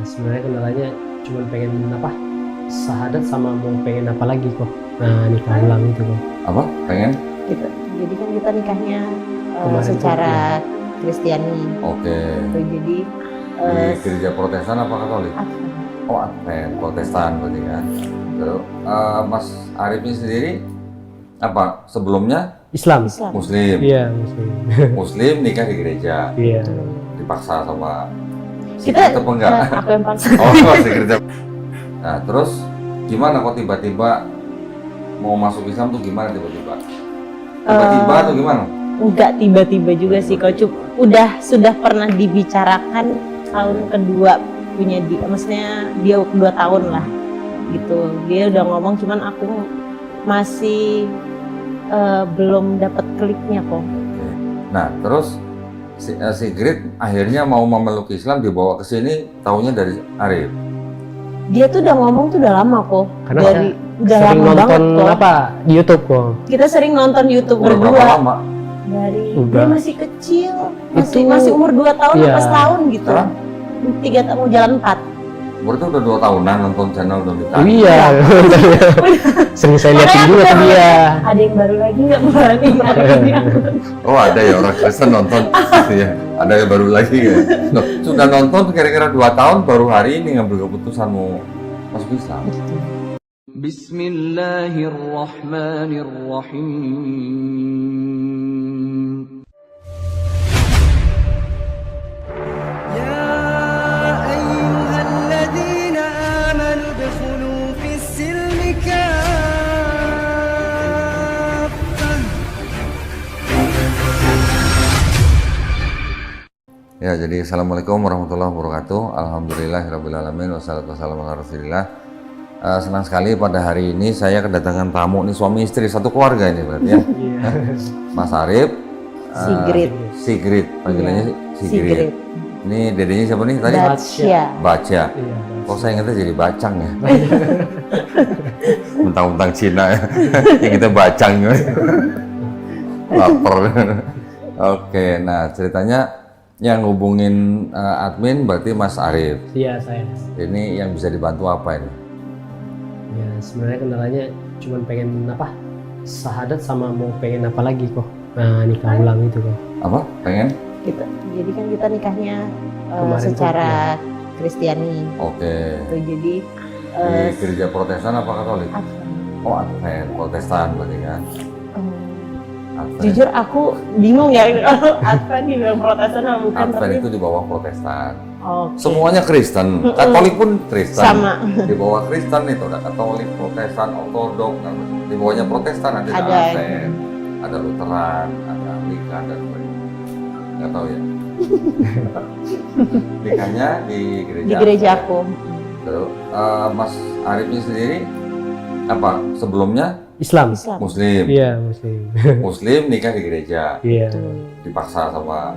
sebenarnya kendalanya cuma pengen syahadat sama mau pengen apa lagi kok. Nah, nikah ulang itu kok. Apa? Pengen? Gitu. Jadi kan kita nikahnya Kemarin secara Kristiani. Oke. Jadi Di gereja Protestan apa Katolik? Advent. Oh, Advent, Protestan berarti kan. Terus Mas Arif ini sendiri apa? Sebelumnya Islam. Muslim. Iya, Muslim. Muslim nikah di gereja. Iya. Dipaksa sama Kita atau enggak? aku yang paksa. Oh, di gereja. Nah, terus gimana kok tiba-tiba mau masuk Islam tuh gimana tiba-tiba? Tiba-tiba atau gimana? Enggak tiba-tiba juga sih, kau sudah pernah dibicarakan tahun kedua punya dia, maksudnya dia 2 tahun lah gitu. Dia udah ngomong, cuman aku masih belum dapat kliknya kok. Oke. Nah, terus Sigrid akhirnya mau memeluk Islam, dibawa ke sini tahunya dari Arif. Dia tuh udah ngomong tuh udah lama kok. Karena Udah sering lama banget nonton kok. di YouTube kok. Kita sering nonton YouTube Udah berapa berdua. lama? Dari Udah. dia masih kecil, Itu- masih umur 2 tahun iya. apa setahun gitu. Sekarang? 3 tahun mau jalan 4. Berarti udah 2 tahunan nonton channel Donita. Iya. Sering saya liatin juga tuh dia. Ada yang baru lagi nggak berani nyariinnya. Oh, ada ya orang Kristen nonton. Iya, ada yang baru lagi ya. Loh, sudah nonton kira-kira 2 tahun, baru hari ini ngambil keputusan mau masuk Islam. Bismillahirrahmanirrahim. Ya ayyuhalladzina amanu udkhulu fis-silmi kaffah. Ya, jadi assalamualaikum warahmatullahi wabarakatuh. Alhamdulillahirabbil alamin wassalatu wassalamu ala Rasulillah. Senang sekali pada hari ini saya kedatangan tamu nih, suami istri satu keluarga ini berarti ya. Mas Arif, Sigrid, panggilannya Sigrid. Ini dedenya siapa nih tadi? Baca. Iya. Kok saya ingatnya jadi Bacang ya? Mentang-mentang Cina ya. Yang kita Bacang ya. Lapar. Oke, nah ceritanya yang hubungin admin berarti Mas Arif. Iya, saya. Ini yang bisa dibantu apa ini? Ya, sebenarnya kendalanya cuma pengen syahadat sama mau pengen apa lagi kok. Nah, nikah ulang itu kok. Apa? Pengen? Gitu. Jadi kan kita nikahnya Kemarin secara Kristiani. Oke. Jadi Di gereja Protestan apa Katolik? Advent. Oh, Advent, Protestan berarti kan? Advent. Jujur aku bingung ya Advent dibilang Protestan atau bukan. Advent itu di bawah Protestan. Oke. Semuanya Kristen, Katolik pun Kristen. Sama. Di bawah Kristen itu ada Katolik, Protestan, Ortodok. Di bawahnya Protestan ada Advent, ada Lutheran, ada Anglikan dan sebagainya. Nggak tahu ya. Nikahnya di gereja. Di gereja aku. Terus, Mas Arif ini sendiri apa? Sebelumnya Islam. Muslim. Iya, Muslim. Muslim nikah di gereja. Iya. Dipaksa sama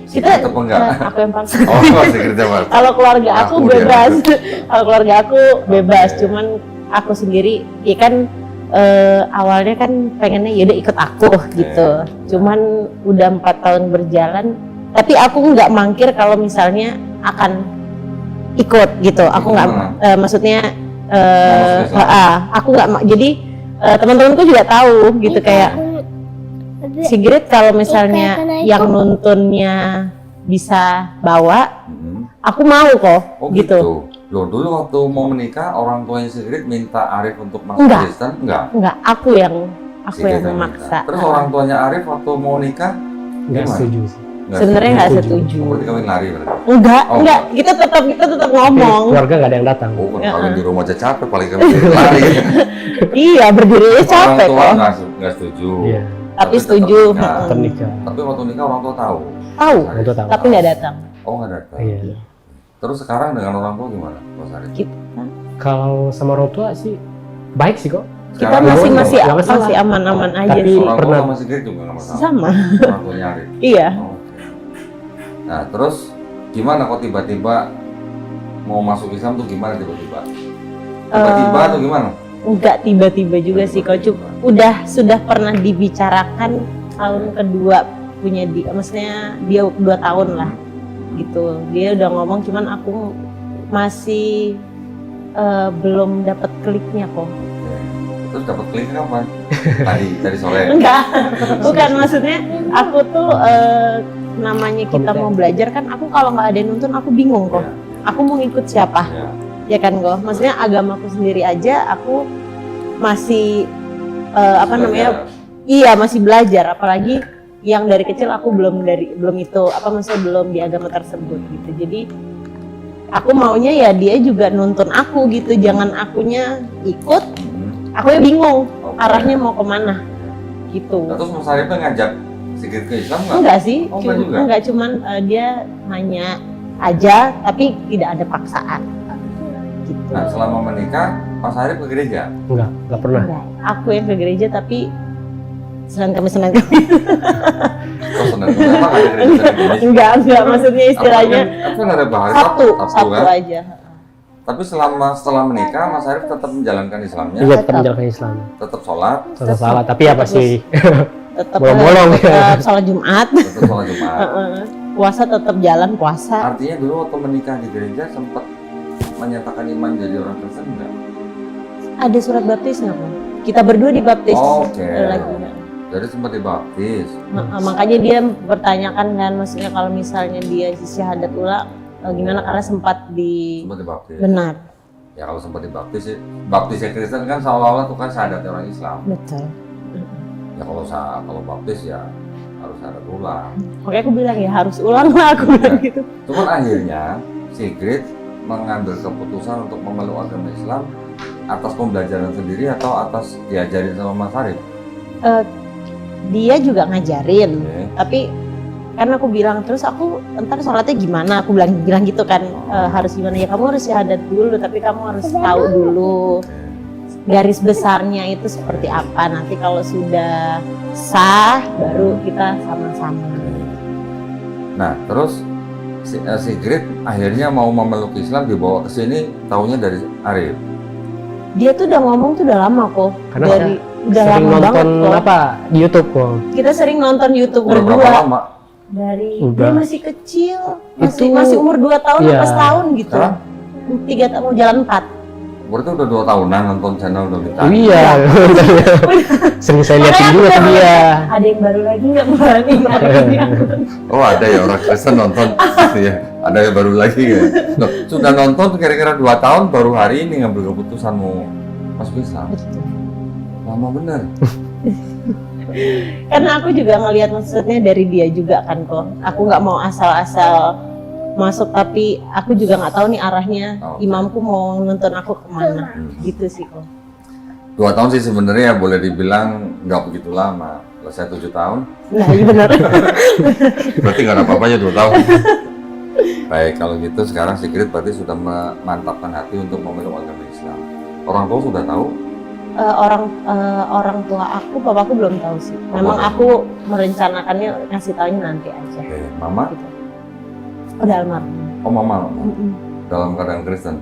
Kita atau enggak? aku yang paksa. Oh, di gereja Mas. Kalau keluarga aku Aku dia. bebas. Kalau keluarga aku bebas, Oke. cuman aku sendiri ya kan awalnya kan pengennya yaudah ikut aku gitu. Cuman udah 4 tahun berjalan, tapi aku nggak mangkir kalau misalnya akan ikut gitu. Aku nggak maksudnya aku nggak jadi teman-temanku juga tahu gitu kayak Sigrid kalau misalnya yang nuntunnya bisa bawa, aku mau kok Oh gitu. Loh, dulu waktu mau menikah orang tuanya Sigrid minta Arif untuk masuk Enggak. Kristen? Enggak. Enggak, aku yang Sigrid yang memaksa. minta. Terus orang tuanya Arif waktu mau nikah Nggak gimana? setuju sih. Sebenarnya nggak setuju. setuju. Oh, berarti kawin lari berarti. Enggak, Oh. enggak. Kita tetap ngomong. Keluarga nggak ada yang datang. Oh, kan Ya, kawin di rumah aja capek, paling kawin lari. Iya, berdiri aja capek Orang tua kok. nggak setuju. Iya. Tapi tetap setuju. nikah. Tetap nikah. Tapi waktu nikah orang tua tahu. Tahu, Mas Arif Itu tahu. tapi nggak datang. Oh, nggak datang. Iya. Terus sekarang dengan orang tua gimana, Mas Arif? Kita, Kalau sama orang tua sih baik sih kok. kita Sekarang masih orang masih tua- nggak masalah. masih aman-aman aja Tapi sih. orang tua pernah- sama Sigrid juga nggak masalah. Sama. Orang tuanya Arif. Iya. Oh, oke. Nah, terus gimana kok tiba-tiba mau masuk Islam tuh gimana tiba-tiba? Tiba-tiba atau gimana? Enggak tiba-tiba juga sih kok. Sudah pernah dibicarakan tahun kedua punya dia, maksudnya dia 2 tahun lah gitu. Dia udah ngomong, cuman aku masih belum dapat kliknya kok. Oke. Terus dapat klik kapan? tadi sore. Enggak, bukan maksudnya aku tuh namanya kita mau belajar kan, aku kalau nggak ada yang nonton aku bingung kok. Ya. Aku mau ngikut siapa? Ya. Ya kan kok. Maksudnya agamaku sendiri aja aku masih apa namanya? Iya, masih belajar, apalagi yang dari kecil aku belum itu apa maksudnya belum di agama tersebut gitu. Jadi aku maunya ya dia juga nuntun aku gitu, jangan akunya ikut, aku ya bingung Oke. arahnya mau kemana gitu. Nah, terus Mas Arifnya ngajak Sigrid ke Islam nggak? Enggak sih, Oh, enggak juga? enggak, cuman dia nanya aja tapi tidak ada paksaan gitu. Nah, selama menikah, Mas Arif ke gereja? Enggak pernah. Enggak, aku yang ke gereja tapi Senin Kamis. Oh, sebenarnya emang ada gereja Senin Kamis? Enggak, maksudnya istilahnya Apa kan ada bahari Sabtu kan? aja. Tapi setelah menikah, Mas Arif tetap menjalankan Islamnya, Iya, tetap menjalankan Islam. tetap sholat, Tetap salah, tapi ya pasti Tetap Bolong-bolong. tetap sholat Jumat. tetap sholat Jumat. Puasa tetap jalan puasa. Artinya dulu waktu menikah di gereja sempat menyatakan iman jadi orang Kristen enggak? Ada surat baptisnya kok. Kita berdua dibaptis. Oke. Lagi. Jadi sempat dibaptis. Makanya dia bertanyakan kan, maksudnya kalau misalnya dia syahadat ulang gimana, karena sempat Sempat dibaptis. benar. Ya kalau sempat dibaptis sih, baptisnya Kristen kan seolah-olah tuh kan syahadatnya orang Islam. Betul. Ya kalau baptis ya harus syahadat ulang. Makanya aku bilang ya harus ulang lah, aku bilang gitu. Cuman akhirnya Sigrid mengambil keputusan untuk memeluk agama Islam atas pembelajaran sendiri atau atas diajarin sama Mas Arif? Dia juga ngajarin, Oke. tapi kan aku bilang terus aku ntar sholatnya gimana, aku bilang gitu kan, harus gimana ya, kamu harus syahadat dulu tapi kamu harus tahu dulu garis besarnya itu seperti apa, nanti kalau sudah sah baru kita sama-sama. Nah terus Sigrid akhirnya mau memeluk Islam, dibawa ke sini taunya dari Arif. Dia tuh udah ngomong tuh udah lama kok, Karena dari udah sering lama nonton banget kok. apa di YouTube kok. Kita sering nonton YouTube Udah berapa berdua lama? dari Udah. dia masih kecil, Itu- masih umur 2 tahun Iya. apa setahun gitu. Sekarang? 3 tahun mau jalan 4. Berarti udah 2 tahunan nonton channel Doni Oh, Tani. iya. Sering saya liatin Makanya juga aku tuh udah dia. Ada yang baru lagi nggak berani nyariin. Oh ada ya orang Kristen nonton gitu ya. Ada yang baru lagi ya. Loh, sudah nonton kira-kira 2 tahun baru hari ini ngambil keputusan mau masuk Islam. Lama bener. Karena aku juga ngelihat maksudnya dari dia juga kan kok. Aku nggak mau asal-asal masuk, tapi aku juga nggak tahu nih arahnya Oke. imamku mau nuntun aku kemana, gitu sih kok. 2 tahun sih sebenarnya ya boleh dibilang nggak begitu lama. Kalau saya 7 tahun, Nah iya benar. berarti nggak ada apa-apanya 2 tahun. Baik, kalau gitu sekarang Sigrid berarti sudah memantapkan hati untuk memeluk agama Islam. Orang tua sudah tahu? Orang tua aku, papaku belum tahu sih. Memang aku merencanakannya ngasih taunya nanti aja. Oke, Mama? Gitu. Udah almarhum. Oh Mama, Mm-mm. dalam keadaan Kristen.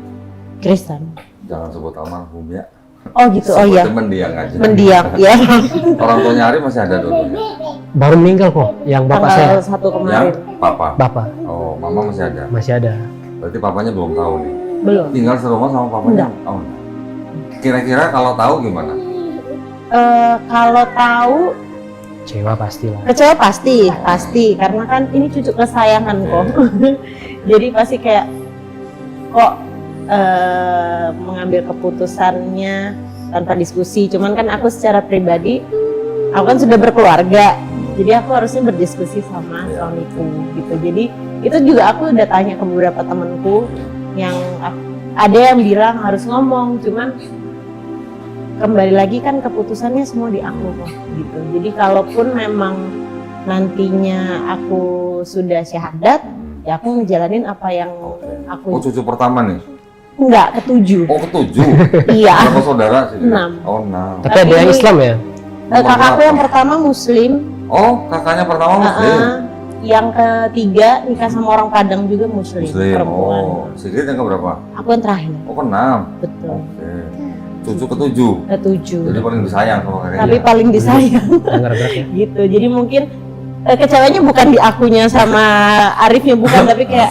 Kristen. Jangan sebut almarhum ya. Oh gitu, oh iya. Sebutnya mendiang aja. Mendiang, ya. Orang tuanya Arif masih ada dulunya. Baru meninggal kok, yang bapak saya. Tanggal 1 Yang kemarin. papa. Bapak Oh, Mama masih ada. masih ada. Berarti papanya belum tahu nih. Belum. Tinggal serumah sama papanya? Enggak. Oh, enggak. Kira-kira kalau tahu gimana? Kalau tahu Kecewa pastilah. kecewa pasti karena kan ini cucu kesayangan kok. Jadi pasti kayak kok mengambil keputusannya tanpa diskusi. Cuman kan aku secara pribadi, aku kan sudah berkeluarga, jadi aku harusnya berdiskusi sama suamiku gitu. Jadi itu juga aku udah tanya ke beberapa temanku yang ada yang bilang harus ngomong, cuman kembali lagi kan keputusannya semua di aku kok gitu. Jadi kalaupun memang nantinya aku sudah syahadat, ya aku ngejalanin apa yang Oh, aku cucu pertama nih? enggak ketujuh. Oh, ketujuh? Iya. Berapa saudara sih? 6. Oh, 6. Tapi ada yang Islam ya? Kakakku yang pertama muslim, Oh, kakaknya pertama muslim? yang ketiga nikah sama orang Padang juga muslim, Muslim. perempuan. Oh, Sigrid yang keberapa? Aku yang terakhir, Oh, ke-6. betul. Oke. Cucu ketujuh. Ketujuh. Jadi paling disayang sama kakeknya. Tapi paling disayang Gerak-gerak ya. gitu. Jadi mungkin kecewanya bukan di akunya sama Arifnya bukan, tapi kayak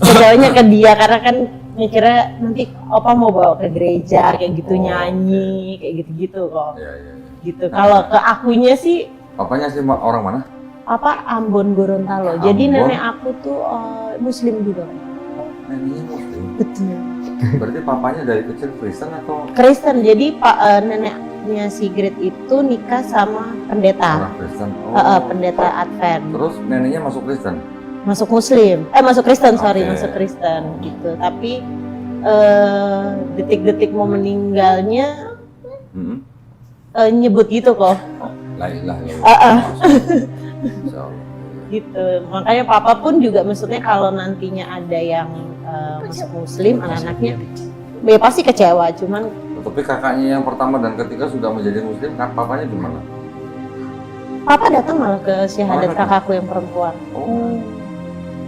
kecewanya ke dia karena kan mikirnya nanti opa mau bawa ke gereja kayak gitu, nyanyi kayak gitu-gitu kok. Iya, iya. Gitu. Kalau ke akunya sih Papanya sih orang mana? apa Ambon Gorontalo. Jadi Ambon. nenek aku tuh Muslim juga. Neneknya Muslim. Betul. Berarti papanya dari kecil Kristen atau Kristen. Jadi neneknya Sigrid itu nikah sama pendeta. orang Kristen? Pendeta Advent. Terus neneknya masuk Kristen? Masuk Muslim. Masuk Kristen, sorry, Oke. masuk Kristen gitu. Tapi detik-detik mau meninggalnya Hmm. nyebut gitu kok. La ilaha illallah. Insya Allah. Gitu. Makanya papa pun juga maksudnya kalau nantinya ada yang masuk Muslim, anak-anaknya ya pasti kecewa. Cuman Tapi kakaknya yang pertama dan ketiga sudah menjadi Muslim, kan papanya gimana? papa datang malah ke syahadat Oh, datang. kakakku yang perempuan. Oh,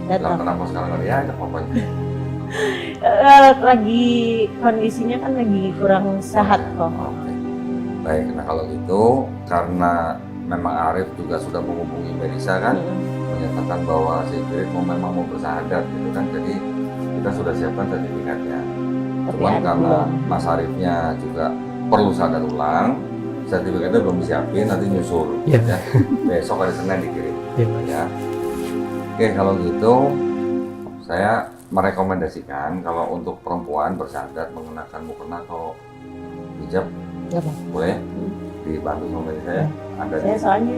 lah Datang. kenapa sekarang nggak diajak papanya? Lagi kondisinya kan lagi kurang sehat kok. Oke. Baik, nah kalau gitu karena memang Arif juga sudah menghubungi Melisa kan, menyatakan bahwa Sigrid memang mau bersahadat gitu kan, jadi kita sudah siapkan sertifikatnya. Tapi Cuman ada karena belum. Mas Arifnya juga perlu sahadat ulang, sertifikatnya belum disiapin, nanti nyusul. Iya. Ya. Besok hari Senin dikirim. Iya. Ya. Oke, kalau gitu saya merekomendasikan kalau untuk perempuan bersahadat mengenakan mukena atau hijab Nggak apa. boleh dibantu sama Melisa ya. Ada Saya di soalnya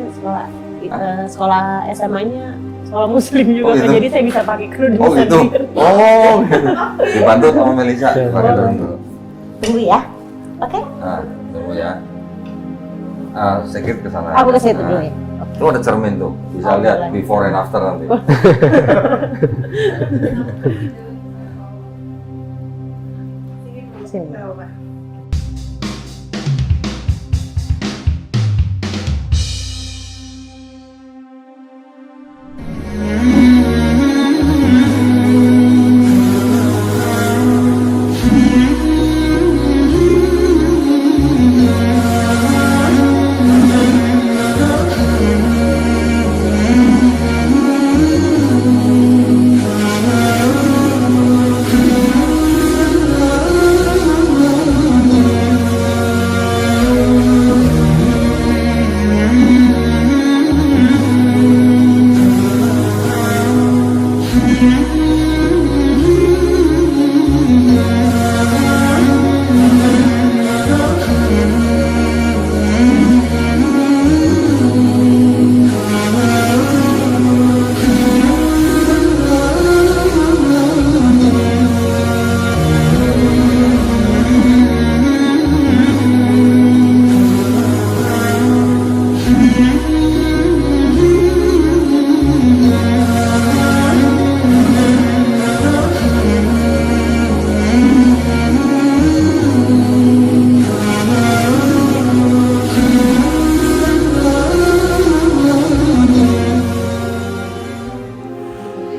sekolah SMA-nya sekolah Muslim juga, Oh, gitu? kan, jadi saya bisa pakai kerudung Oh gitu. sendiri. Oh gitu. Dibantu sama Melisa. Iya. Pakai dulu. Tunggu ya. Oke? Nah, tunggu ya. Sedikit ke sana. Aku ke situ Nah, dulu ya. Tuh ada cermin tuh, bisa Oh, lihat boleh. before and after nanti. Sini.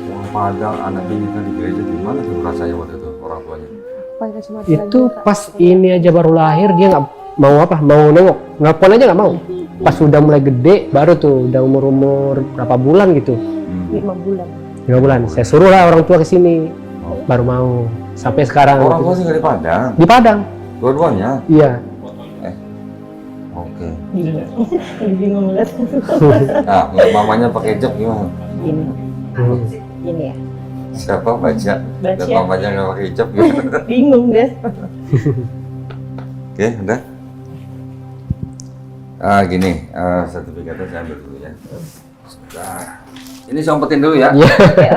Wah, padahal anak dinikah di gereja gimana tuh rasanya waktu itu orang tuanya? Pakai kacamata Itu lagi, Kak. pas ini aja baru lahir dia nggak mau apa, mau nengok, nelfon aja nggak mau. Pas sudah mulai gede baru tuh, udah umur berapa bulan gitu, 5 bulan. 5 bulan. Saya suruh lah orang tua ke sini, baru mau. Sampai sekarang. Orang tua tinggal di Padang, Di Padang, dua-duanya. iya. Oke. Bingung. Lagi bingung lihat. Nah, lihat mamanya pakai hijab gimana? Ini. Hmm. Ini ya. Siapa baca? Baca. Lihat mamanya nggak pakai hijab gimana? Bingung deh. Oke, udah. Gini, sertifikatnya saya ambil dulu ya. Sudah. Ini saya umpetin dulu ya. Iya.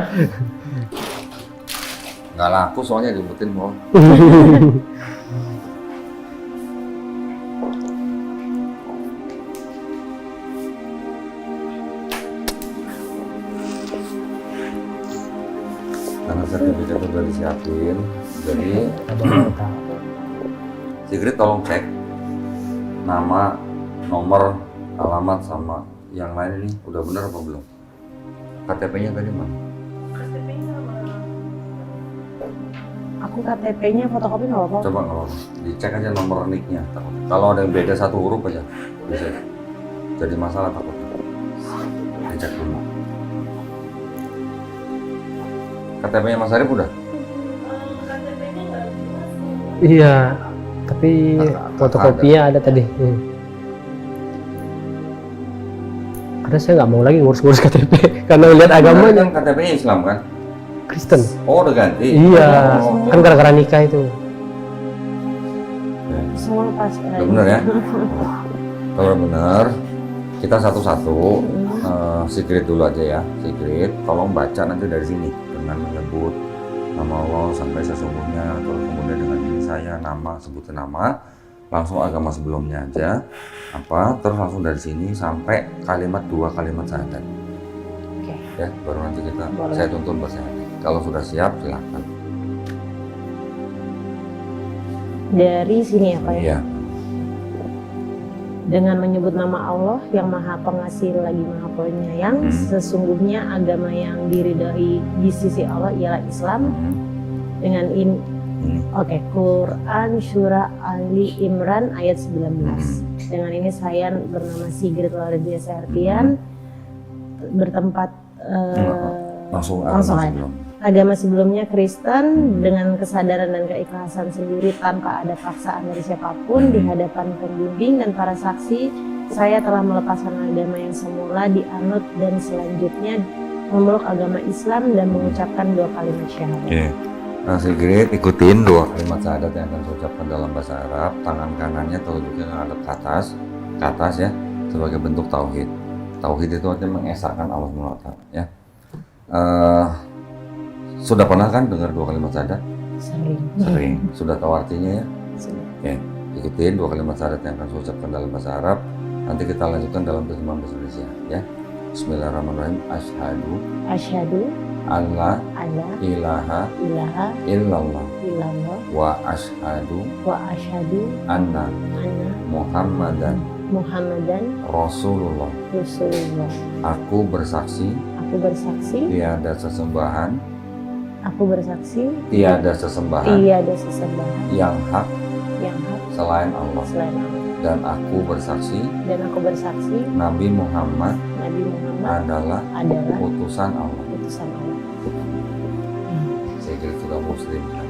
Nggak laku soalnya diumpetin mau. Karena sertifikatnya udah disiapin, jadi Sigrid tolong cek nama, nomor, alamat sama yang lain ini udah bener apa belum? KTP-nya tadi mana? Aku KTP-nya fotokopi nggak apa-apa. Coba kalau dicek aja nomor NIK-nya. Kalau ada yang beda satu huruf aja, bisa jadi masalah takutnya. Dicek dulu. KTP-nya Mas Arif udah? KTP-nya Iya, tapi fotokopinya ada tadi. Karena saya nggak mau lagi ngurus-ngurus KTP karena lihat agamanya kan KTP-nya Islam kan? Kristen. Oh, udah ganti. Iya, Oh, kan gara-gara nikah itu. Semua pas. udah bener ya? Kalau bener, kita satu-satu secret dulu aja ya. Secret, tolong baca nanti dari sini dengan menyebut nama Allah sampai sesungguhnya, terus kemudian dengan ini saya nama, sebutin nama, langsung agama sebelumnya aja, terus langsung dari sini sampai kalimat 2 kalimat syahadat. Oke. Ya, baru nanti kita Boleh. saya tuntun bersyahadat. Kalau sudah siap, silakan. Dari sini ya Pak ya. Iya. Dengan menyebut nama Allah yang Maha Pengasih lagi Maha Penyayang, sesungguhnya agama yang diridhoi di sisi Allah ialah Islam. Dengan ini, oke, Quran Surah Ali Imran ayat 19. Dengan ini saya bernama Sigrid Wardiasa Artian, bertempat Langsung langsung agama aja. sebelum. Agama sebelumnya Kristen, dengan kesadaran dan keikhlasan sendiri tanpa ada paksaan dari siapapun di hadapan pembimbing dan para saksi, saya telah melepaskan agama yang semula dianut dan selanjutnya memeluk agama Islam dan mengucapkan 2 kalimat syahadat. Oke. Nah, Sigrid ikutin 2 kalimat syahadat yang akan saya ucapkan dalam bahasa Arab. Tangan kanannya telunjuknya ngadep ke atas ya, sebagai bentuk tauhid. Tauhid itu artinya mengesahkan Allah SWT ya. Sudah pernah kan dengar 2 kalimat syahadat? Sering. Sudah tahu artinya ya? Oke. Ikutin 2 kalimat syahadat yang akan saya ucapkan dalam bahasa Arab. Nanti kita lanjutkan dalam terjemahan bahasa Indonesia ya. Bismillahirrahmanirrahim. Asyhadu alla ilaha illallah wa asyhadu anna Muhammadan Rasulullah. Aku bersaksi tiada sesembahan tiada sesembahan yang hak yang hak selain Allah. selain Allah, Dan aku bersaksi dan aku bersaksi Nabi Muhammad Nabi Muhammad adalah adalah utusan Allah. utusan Allah. Saya kira sudah muslim kan?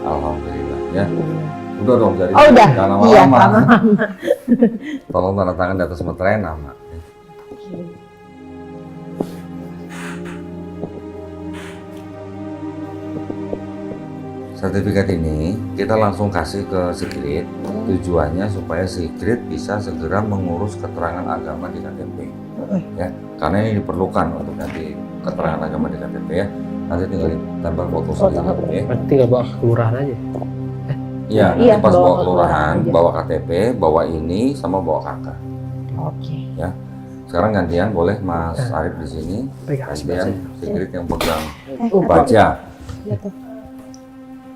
Alhamdulillah ya. Udah dong, jadi Oh udah, jangan iya lama-lama. lama-lama. Tolong tanda tangan di atas meterai nama. Sertifikat ini kita langsung kasih ke Sigrid. Tujuannya supaya Sigrid bisa segera mengurus keterangan agama di KTP. Ya, karena ini diperlukan untuk nanti keterangan agama di KTP ya. Nanti tinggal ditambah foto sendiri. Ya. Berarti tinggal bawa kelurahan aja. Iya, Iya, nanti pas bawa bawa ke kelurahan, kelurahan aja. bawa KTP, bawa ini sama bawa kakak. Oke. Ya. Sekarang gantian boleh Mas Arif di sini. Pegang Gantian Sigrid yang pegang Apa? baca. Jatuh.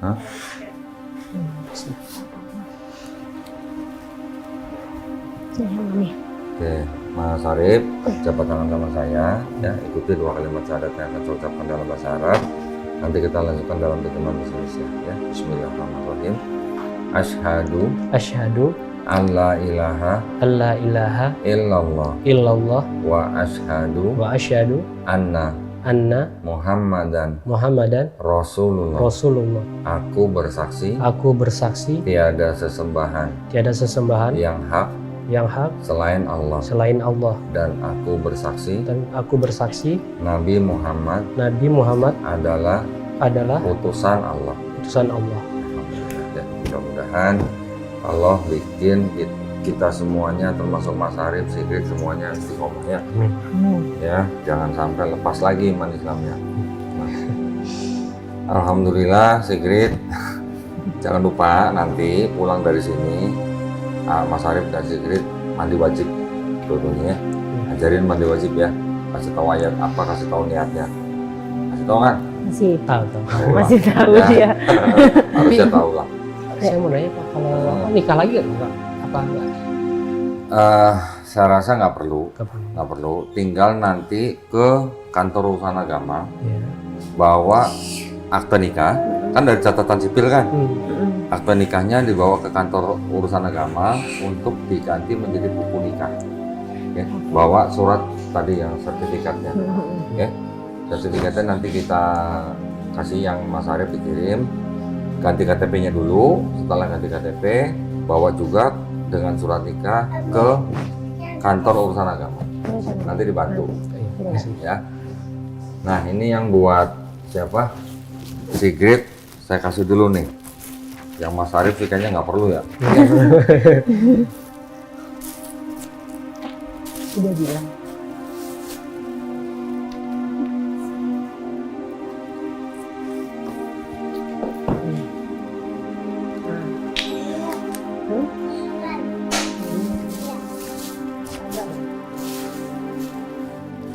Hah? Mami. Oke, Mas Arif, jabat tangan sama saya, ya ikuti 2 kalimat syahadat yang akan saya ucapkan dalam bahasa Arab. Nanti kita lanjutkan dalam terjemahan bahasa Indonesia, ya. Bismillahirrahmanirrahim. Asyhadu an la ilaha alla ilaha illallah wa asyhadu anna anna Muhammadan Rasulullah. Aku bersaksi Aku bersaksi tiada sesembahan tiada sesembahan yang hak yang hak selain Allah, dan aku bersaksi Nabi Muhammad adalah utusan Allah. Ya, mudah-mudahan Allah bikin kita semuanya, termasuk Mas Arif, Sigrid, semuanya istiqomah ya. Ya, jangan sampai lepas lagi iman Islamnya. Nah, Alhamdulillah Sigrid, jangan lupa nanti pulang dari sini Mas Arif dan Sigrid mandi wajib dua-duanya ya. Ajarin mandi wajib ya. Kasih tahu ayat apa, kasih tahu niatnya. Kasih tahu kan? Masih Tahu. masih tahu Ya. dia. Harusnya tahu lah. Saya mau nanya Pak, kalau nikah lagi enggak? Apa enggak? Saya rasa nggak perlu. Kapan? Nggak perlu. Tinggal nanti ke kantor urusan agama Ya. bawa akte nikah. Kan dari catatan sipil kan. Akte nikahnya dibawa ke kantor urusan agama untuk diganti menjadi buku nikah. Ya, bawa surat tadi yang sertifikatnya. Ya, sertifikatnya nanti kita kasih yang Mas Arif dikirim. ganti KTP-nya dulu. Setelah ganti KTP, bawa juga dengan surat nikah ke kantor urusan agama. Nanti dibantu, ya. Nah, ini yang buat siapa? Sigrid, saya kasih dulu nih. Yang Mas Arif sih kayaknya nggak perlu ya. Udah bilang.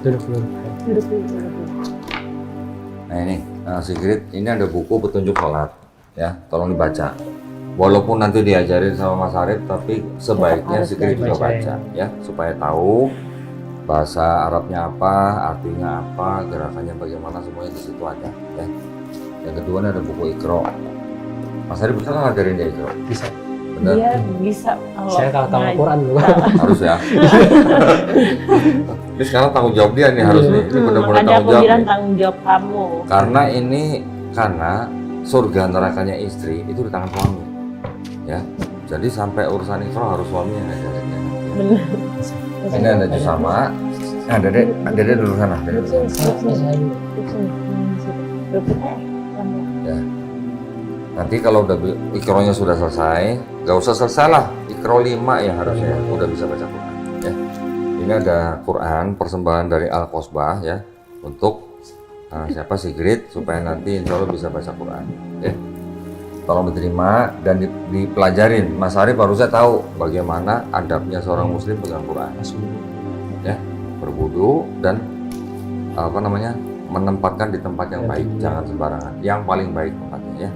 Duduk dulu. Nah ini, Sigrid, ini ada buku petunjuk sholat, ya, tolong dibaca. Walaupun nanti diajarin sama Mas Arif, tapi sebaiknya harus Sigrid juga baca, baca, ya, supaya tahu bahasa Arabnya apa, artinya apa, gerakannya bagaimana, semuanya di situ ada, ya. Yang kedua ini ada buku Iqra. Mas Arif bisa nggak ngajarin dia Iqra? Bisa. Benar? Dia bisa Saya kalau tahu Al-Quran juga. Harus ya. Ini sekarang tanggung jawab dia nih harus nih. Ini benar-benar Makanya tanggung aku jawab. bilang nih. tanggung jawab kamu. Karena surga nerakanya istri itu di tangan suami. Ya. Jadi sampai urusan Iqra harus suami yang ngajarin ya. Benar. Ini ada jus sama. Nah, Dede dulu sana. Dede dulu sana. Ya. Nanti kalau udah Iqra-nya sudah selesai, nggak usah selesai lah. Iqra 5 ya harusnya udah bisa baca Quran. Ya. Ini ada Quran persembahan dari Al-Qosbah ya untuk siapa Sigrid supaya nanti insya Allah bisa baca Quran. Ya. Tolong diterima dan dipelajarin. Mas Arif harusnya tahu bagaimana adabnya seorang Muslim pegang Quran. Ya, berwudu dan menempatkan di tempat yang baik, jangan sembarangan. Yang paling baik tempatnya ya.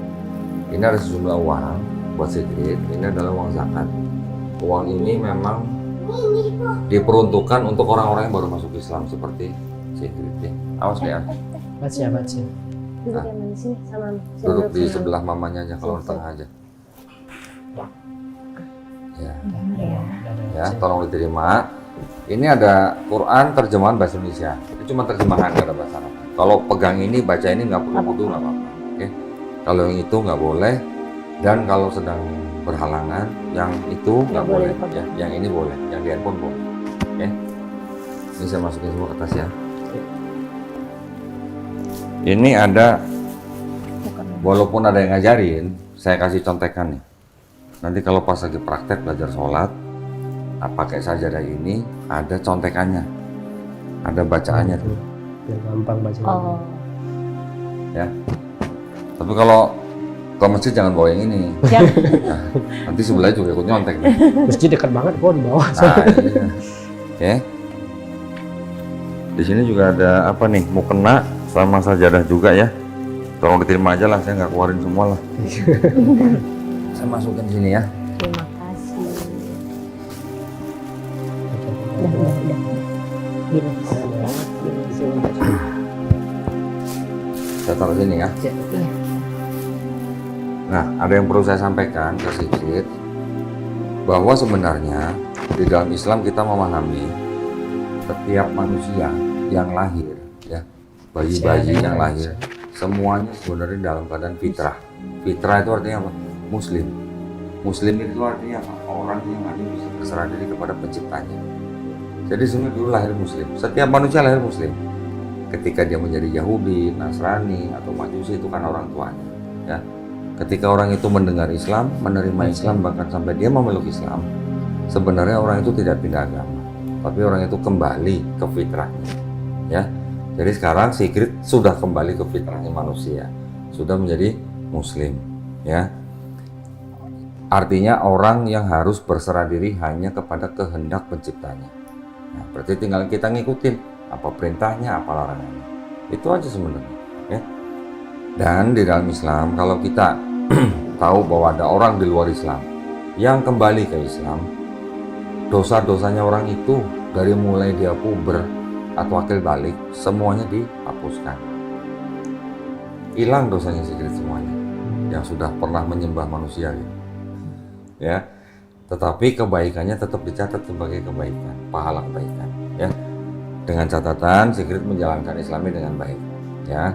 Ini ada sejumlah uang buat Sigrid. Ini adalah uang zakat. Uang ini memang diperuntukkan untuk orang-orang yang baru masuk Islam seperti Sigrid. Ya. Awas deh. Baca. Duduk yang mana sini sama Duduk di sebelah mamanya aja, kalau di tengah aja. Ya. Ya, tolong diterima. Ini ada Quran terjemahan bahasa Indonesia. Itu cuma terjemahan, nggak ada bahasa Arab. Kalau pegang ini, baca ini nggak perlu wudu, nggak apa-apa. Oke. Kalau yang itu nggak boleh. Dan kalau sedang berhalangan, yang itu nggak boleh. Ya, yang ini boleh. Yang di handphone boleh. Oke. Ini saya masukin semua ke tas ya. Ini ada, walaupun ada yang ngajarin, saya kasih contekan nih. Nanti kalau pas lagi praktek belajar sholat, pakai sajadah ini ada contekannya, ada bacaannya tuh. Biar gampang baca. Oh. Ya. Tapi kalau ke masjid jangan bawa yang ini. Yang Nah, nanti sebelahnya juga ikut nyontek nih. Masjid dekat banget kok di bawah. Nah, iya. Oke. Di sini juga ada apa nih? Mukena sama sajadah juga ya. Tolong diterima aja lah, saya nggak keluarin semua lah. Saya masukin sini ya. terima kasih. Udah. Bilang ya. Saya taruh sini ya. Iya. Nah, ada yang perlu saya sampaikan ke Sigrid, bahwa sebenarnya di dalam Islam kita memahami setiap manusia yang lahir, ya, bayi-bayi yang lahir, semuanya sebenarnya dalam keadaan fitrah. Fitrah itu artinya apa? Muslim. Muslim itu artinya apa? Orang yang hanya bisa berserah diri kepada penciptanya. Jadi sebenarnya dulu lahir Muslim. Setiap manusia lahir Muslim. Ketika dia menjadi Yahudi, Nasrani, atau Majusi itu kan orang tuanya, ya. Ketika orang itu mendengar Islam, menerima Islam, bahkan sampai dia memeluk Islam, sebenarnya orang itu tidak pindah agama, tapi orang itu kembali ke fitrahnya, ya. Jadi sekarang Sigrid sudah kembali ke fitrahnya manusia, sudah menjadi Muslim, ya. Artinya orang yang harus berserah diri hanya kepada kehendak penciptanya. Nah, berarti tinggal kita ngikutin apa perintahnya, apa larangannya. Itu aja sebenarnya, ya. Dan di dalam Islam, kalau kita tahu bahwa ada orang di luar Islam yang kembali ke Islam, dosa-dosanya orang itu dari mulai dia puber atau akil balik, semuanya dihapuskan. Hilang dosanya Sigrid semuanya yang sudah pernah menyembah manusia, ya. Tetapi kebaikannya tetap dicatat sebagai kebaikan, pahala kebaikan, ya. Dengan catatan Sigrid menjalankan Islamnya dengan baik, ya.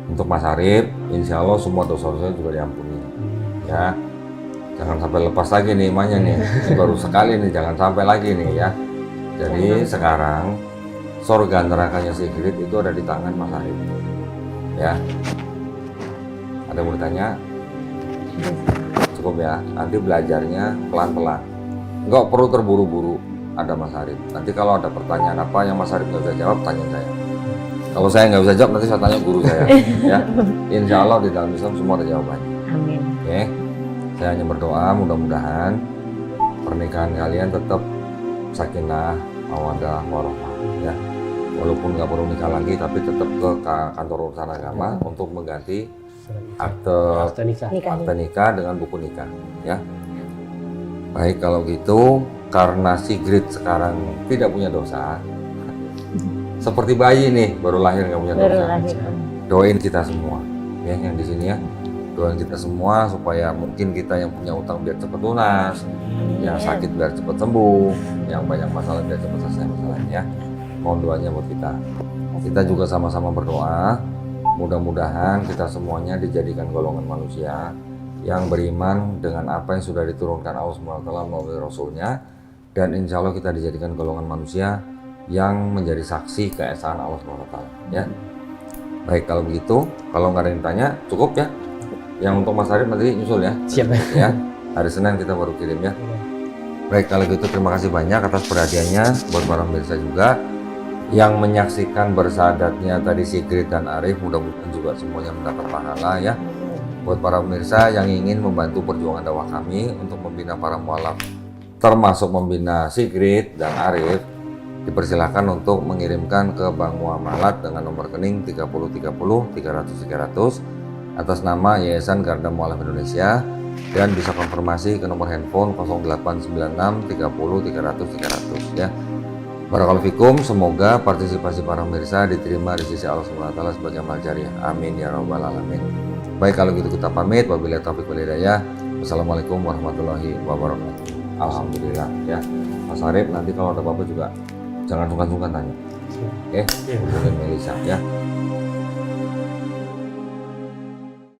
Untuk Mas Arif, insya Allah semua dosa-dosa juga diampuni. Ya, jangan sampai lepas lagi nih imannya nih. Ini baru sekali nih, jangan sampai lagi nih ya. Jadi sekarang surga nerakanya Sigrid itu ada di tangan Mas Arif. Ya, ada yang mau ditanya? Cukup ya. Nanti belajarnya pelan-pelan. Nggak perlu terburu-buru. Ada Mas Arif. Nanti kalau ada pertanyaan apa yang Mas Arif nggak bisa jawab, tanya saya. Kalau saya nggak bisa jawab, nanti saya tanya guru saya. Ya, insya Allah di dalam Islam semua ada jawabannya. Amin. Oke, saya hanya berdoa mudah-mudahan pernikahan kalian tetap sakinah, mawaddah, warahmah. Ya, walaupun nggak perlu nikah lagi, tapi tetap ke kantor urusan agama untuk mengganti akte nikah. akte nikah dengan buku nikah. Ya, baik kalau gitu, karena Sigrid sekarang tidak punya dosa, seperti bayi nih baru lahir nggak punya Baru dosa. lahir. Doain kita semua, ya yang di sini ya. Doain kita semua supaya mungkin kita yang punya utang biar cepat lunas, yang sakit biar cepat sembuh, yang banyak masalah biar cepat selesai masalahnya. Mohon doanya buat kita. Kita juga sama-sama berdoa, mudah-mudahan kita semuanya dijadikan golongan manusia yang beriman dengan apa yang sudah diturunkan Allah SWT melalui Rasulnya, dan insya Allah kita dijadikan golongan manusia yang menjadi saksi keesaan Allah SWT. Ya. Baik kalau begitu, kalau nggak ada yang tanya, cukup ya. Yang untuk Mas Arif nanti nyusul ya. Siap. Ya, hari Senin kita baru kirim ya. Baik kalau gitu, terima kasih banyak atas perhatiannya buat para pemirsa juga yang menyaksikan bersahadatnya tadi Sigrid dan Arif. Mudah-mudahan juga semuanya mendapat pahala ya. Buat para pemirsa yang ingin membantu perjuangan dakwah kami untuk membina para mualaf, termasuk membina Sigrid dan Arif, dipersilakan untuk mengirimkan ke Bank Muamalat dengan nomor rekening 3030 300 300 atas nama Yayasan Garda Mualaf Indonesia, dan bisa konfirmasi ke nomor handphone 0896 30 300 300 ya. Barakallahu fikum, semoga partisipasi para pemirsa diterima di sisi Allah SWT sebagai amal jariah. Amin ya rabbal alamin. Baik kalau gitu kita pamit, wabillahi taufiq wal hidayah. Wassalamualaikum warahmatullahi wabarakatuh. Alhamdulillah ya. Mas Arif, nanti kalau ada apa-apa juga jangan sungkan-sungkan tanya. Oke, hubungin Melisa ya.